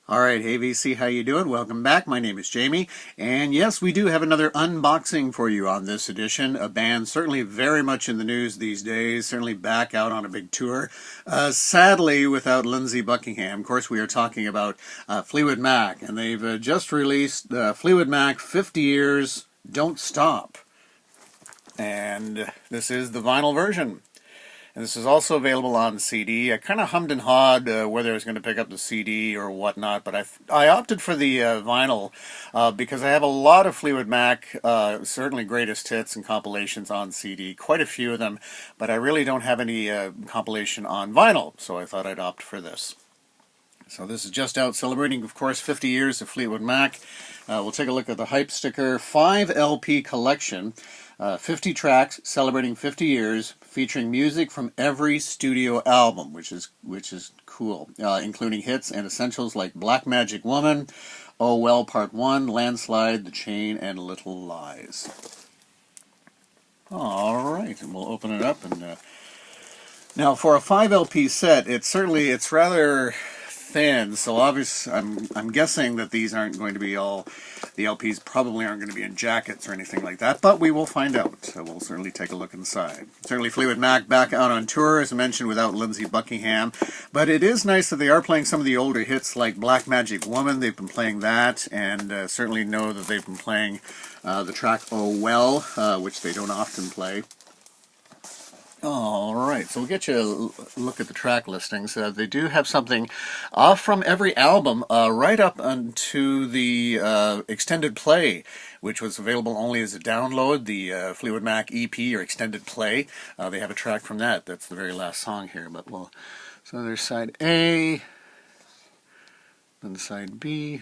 All right, hey VC, how you doing? Welcome back. My name is Jamie, and yes, we do have another unboxing for you on this edition. A band certainly very much in the news these days, certainly back out on a big tour. Sadly, without Lindsey Buckingham. Of course, we are talking about Fleetwood Mac, and they've just released Fleetwood Mac 50 Years, Don't Stop. And this is the vinyl version. And this is also available on CD. I kind of hummed and hawed whether I was going to pick up the CD or whatnot, but I opted for the vinyl because I have a lot of Fleetwood Mac, certainly greatest hits and compilations on CD, quite a few of them, but I really don't have any compilation on vinyl, so I thought I'd opt for this. So this is just out celebrating, of course, 50 years of Fleetwood Mac. We'll take a look at the hype sticker. 5 LP collection, 50 tracks celebrating 50 years, featuring music from every studio album, which is cool, including hits and essentials like Black Magic Woman, Oh Well Part 1, Landslide, The Chain, and Little Lies. All right, and we'll open it up. And now for a 5 LP set, it's rather thin, so obviously I'm guessing that these aren't going to be all, the LPs probably aren't going to be in jackets or anything like that, but we will find out. So we'll certainly take a look inside. Certainly Fleetwood Mac back out on tour, as I mentioned, without Lindsey Buckingham, but it is nice that they are playing some of the older hits like Black Magic Woman. They've been playing that, and certainly know that they've been playing the track Oh Well, which they don't often play. All right, so we'll get you a look at the track listings. They do have something off from every album, right up onto the extended play, which was available only as a download, the Fleetwood Mac EP or extended play. They have a track from that. That's the very last song here. But so there's side A, then side B.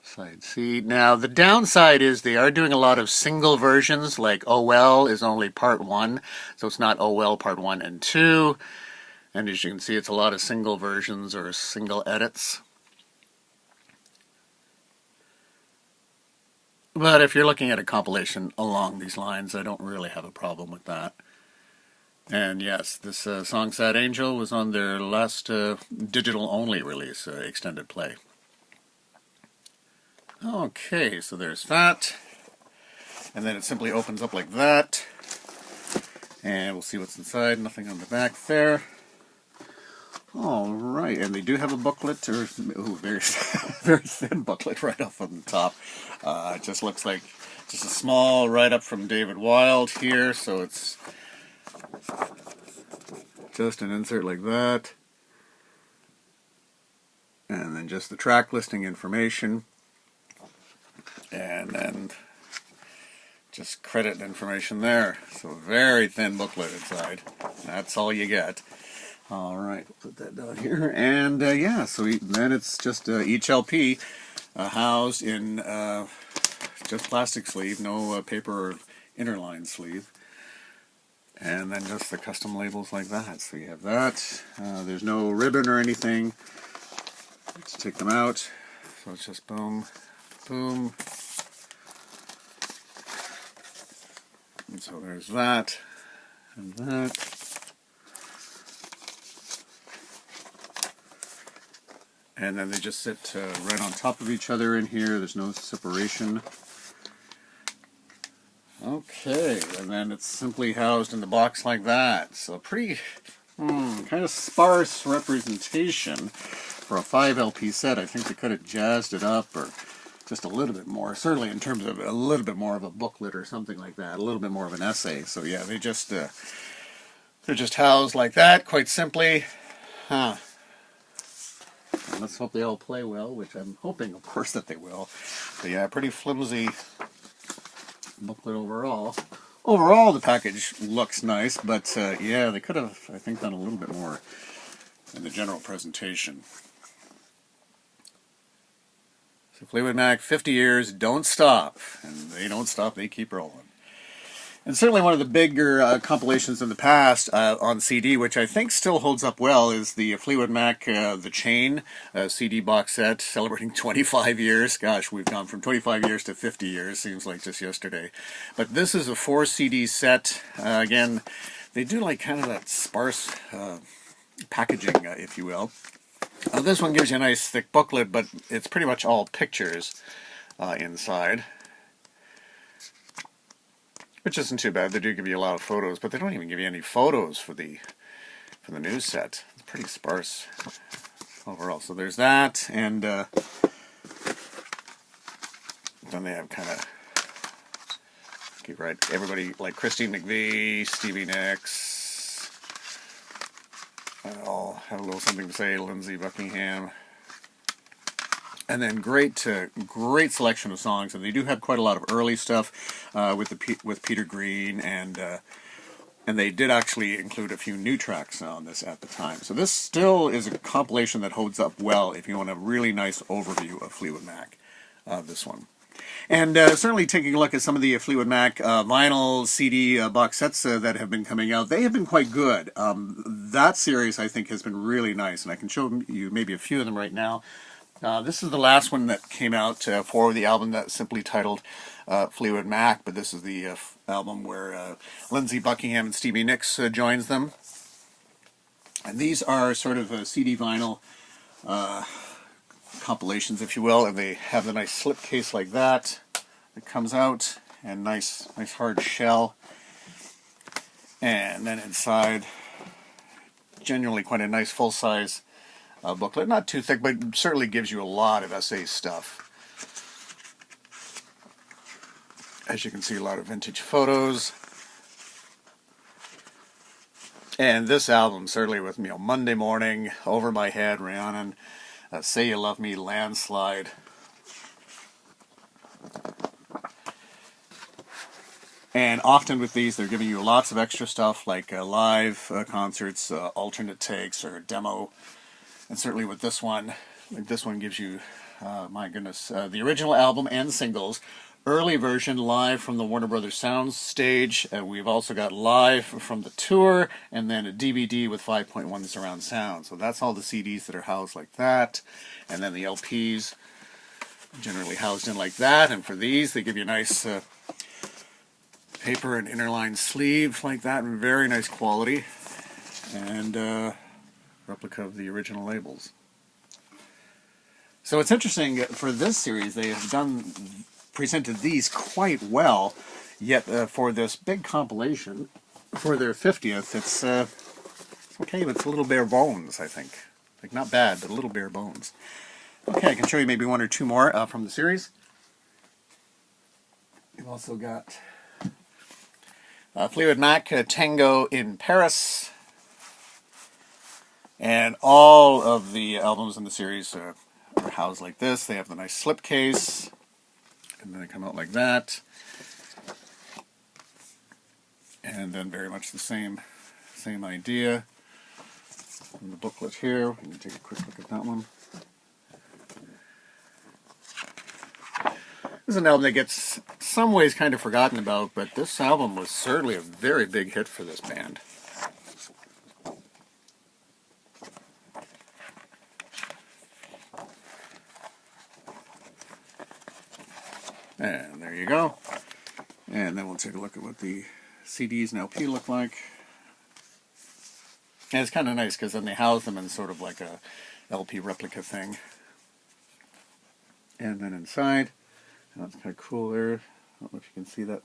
Side C. Now, the downside is they are doing a lot of single versions, like Oh Well is only part 1, so it's not Oh Well part 1 and 2. And as you can see, it's a lot of single versions or single edits. But if you're looking at a compilation along these lines, I don't really have a problem with that. And yes, this song Sad Angel was on their last digital-only release, extended play. Okay, so there's that, and then it simply opens up like that, and we'll see what's inside. Nothing on the back there. All right, and they do have a booklet, or very very thin booklet right up on the top. It just looks like just a small write-up from David Wild here, so it's just an insert like that, and then just the track listing information. And then just credit information there. So very thin booklet inside. That's all you get. All right, we'll put that down here. And yeah, so then it's just each LP housed in just plastic sleeve, no paper or interline sleeve. And then just the custom labels like that. So you have that. There's no ribbon or anything. Let's take them out. So it's just boom, boom. And so there's that, and that. And then they just sit right on top of each other in here. There's no separation. Okay, and then it's simply housed in the box like that. So pretty, kind of sparse representation for a 5 LP set. I think they could have jazzed it up or just a little bit more, certainly in terms of a little bit more of a booklet or something like that, a little bit more of an essay. So yeah, they're just housed like that, quite simply. And let's hope they all play well, which I'm hoping, of course, that they will. But yeah, pretty flimsy booklet overall. Overall, the package looks nice, but yeah, they could have, I think, done a little bit more in the general presentation. So Fleetwood Mac, 50 years, don't stop. And they don't stop, they keep rolling. And certainly one of the bigger compilations in the past on CD, which I think still holds up well, is the Fleetwood Mac The Chain CD box set, celebrating 25 years. Gosh, we've gone from 25 years to 50 years, seems like just yesterday. But this is a 4 CD set. Again, they do like kind of that sparse packaging, if you will. This one gives you a nice thick booklet, but it's pretty much all pictures inside, which isn't too bad. They do give you a lot of photos, but they don't even give you any photos for the news set. It's pretty sparse overall. So there's that, and then they have kind of everybody like Christine McVie, Stevie Nicks. I'll have a little something to say. Lindsey Buckingham. And then great selection of songs, and they do have quite a lot of early stuff with Peter Green, and they did actually include a few new tracks on this at the time. So this still is a compilation that holds up well if you want a really nice overview of Fleetwood Mac. This one, and certainly taking a look at some of the Fleetwood Mac vinyl CD box sets that have been coming out, they have been quite good. That series I think has been really nice, and I can show you maybe a few of them right now. This is the last one that came out for the album that's simply titled Fleetwood Mac, but this is the album where Lindsey Buckingham and Stevie Nicks joins them. And these are sort of CD vinyl compilations, if you will, and they have a nice slipcase like that comes out, and nice hard shell. And then inside, generally quite a nice full-size booklet. Not too thick, but certainly gives you a lot of SA stuff. As you can see, a lot of vintage photos. And this album, certainly with Monday Morning, Over My Head, Rhiannon, Say You Love Me, Landslide. And often with these, they're giving you lots of extra stuff like live concerts, alternate takes, or demo. And certainly with this one, gives you, my goodness, the original album and singles, early version live from the Warner Brothers Sound stage. We've also got live from the tour, and then a DVD with 5.1 surround sound. So that's all the CDs that are housed like that. And then the LPs generally housed in like that. And for these, they give you a nice paper and interline sleeve like that, and very nice quality. And replica of the original labels. So it's interesting, for this series they have presented these quite well, yet for this big compilation for their 50th, it's okay, but it's a little bare bones, I think. Like, not bad, but a little bare bones. Okay, I can show you maybe one or two more from the series. You've also got Fleetwood Mac, Tango in Paris. And all of the albums in the series are housed like this. They have the nice slipcase, and then they come out like that. And then very much the same idea. And the booklet here, we can take a quick look at that one. This is an album that gets some ways kind of forgotten about, but this album was certainly a very big hit for this band. And there you go. And then we'll take a look at what the CDs and LP look like. And it's kind of nice because then they house them in sort of like a LP replica thing. And then inside, that's kind of cool there. I don't know if you can see that.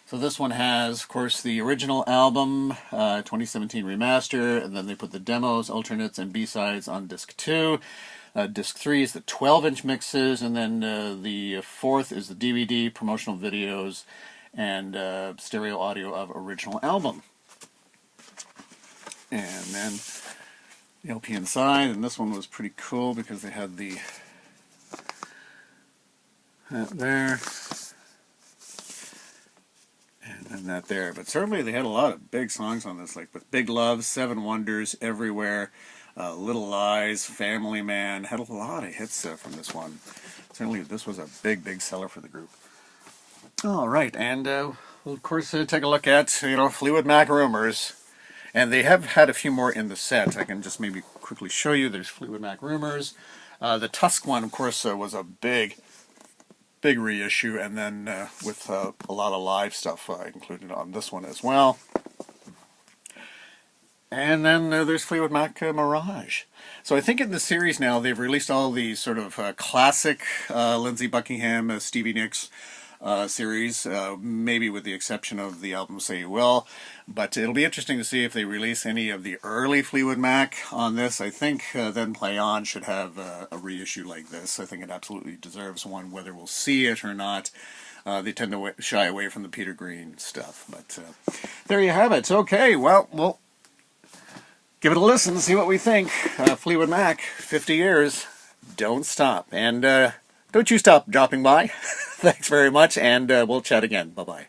So this one has, of course, the original album, 2017 remaster, and then they put the demos, alternates, and B-sides on disc 2. Disc 3 is the 12-inch mixes, and then the 4th is the DVD, promotional videos, and stereo audio of original album. And then the LP inside, and this one was pretty cool because they had that there, and then that there. But certainly they had a lot of big songs on this, like with Big Love, Seven Wonders, Everywhere, Little Lies, Family Man. Had a lot of hits from this one. Certainly this was a big seller for the group. All right, and we'll of course take a look at Fleetwood Mac Rumors, and they have had a few more in the set. I can just maybe quickly show you. There's Fleetwood Mac Rumors. The Tusk one, of course, was a big reissue, and then with a lot of live stuff included on this one as well. And then there's Fleetwood Mac Mirage. So I think in the series now they've released all these sort of classic Lindsey Buckingham, Stevie Nicks series, maybe with the exception of the album Say You Will. But it'll be interesting to see if they release any of the early Fleetwood Mac on this. I think Then Play On should have a reissue like this. I think it absolutely deserves one, whether we'll see it or not. They tend to shy away from the Peter Green stuff. But there you have it. Okay, well, we'll give it a listen, see what we think. Fleetwood Mac, 50 years. Don't stop. And don't you stop dropping by. Thanks very much, and we'll chat again. Bye-bye.